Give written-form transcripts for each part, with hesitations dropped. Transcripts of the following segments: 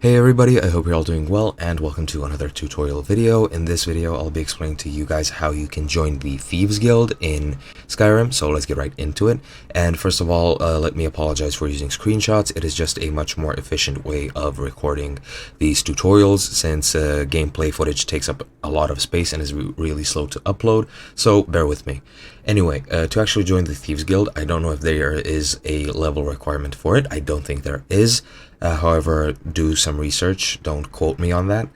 Hey everybody, I hope you're all doing well and welcome to another tutorial video. In this video, I'll be explaining to you guys how you can join the Thieves Guild in Skyrim, so let's get right into it. And first of all, let me apologize for using screenshots. It is just a much more efficient way of recording these tutorials since gameplay footage takes up a lot of space and is really slow to upload, so bear with me. Anyway, to actually join the Thieves Guild, I don't know if there is a level requirement for it. I don't think there is. However, do some research, don't quote me on that.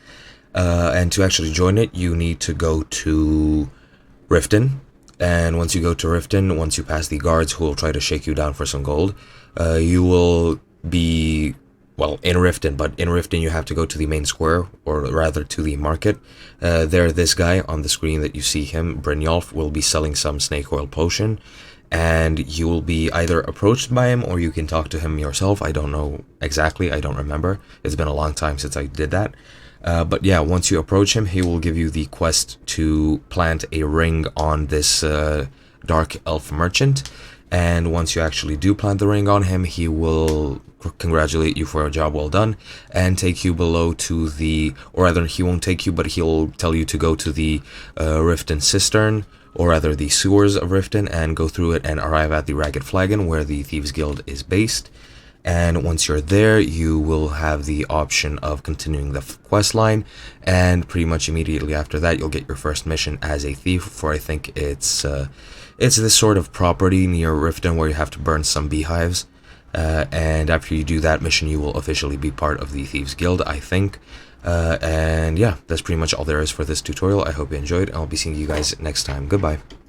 And to actually join it, you need to go to Riften. And once you go to Riften, once you pass the guards who will try to shake you down for some gold, you will be, well, in Riften, but in Riften you have to go to the main square, or rather to the market. There, this guy on the screen that you see him, Brynjolf, will be selling some snake oil potion. And you will be either approached by him or you can talk to him yourself. I don't know exactly, I don't remember. It's been a long time since I did that. But yeah, once you approach him, he will give you the quest to plant a ring on this dark elf merchant. And once you actually do plant the ring on him, he will congratulate you for a job well done and take you below to the, or rather he won't take you, but he'll tell you to go to the Riften Cistern, or rather the sewers of Riften, and go through it and arrive at the Ragged Flagon where the Thieves Guild is based. And once you're there, you will have the option of continuing the quest line, and pretty much immediately after that you'll get your first mission as a thief for, I think it's this sort of property near Riften where you have to burn some beehives. And after you do that mission, you will officially be part of the Thieves Guild, I think. And yeah, that's pretty much all there is for this tutorial. I hope you enjoyed, and I'll be seeing you guys next time. Goodbye.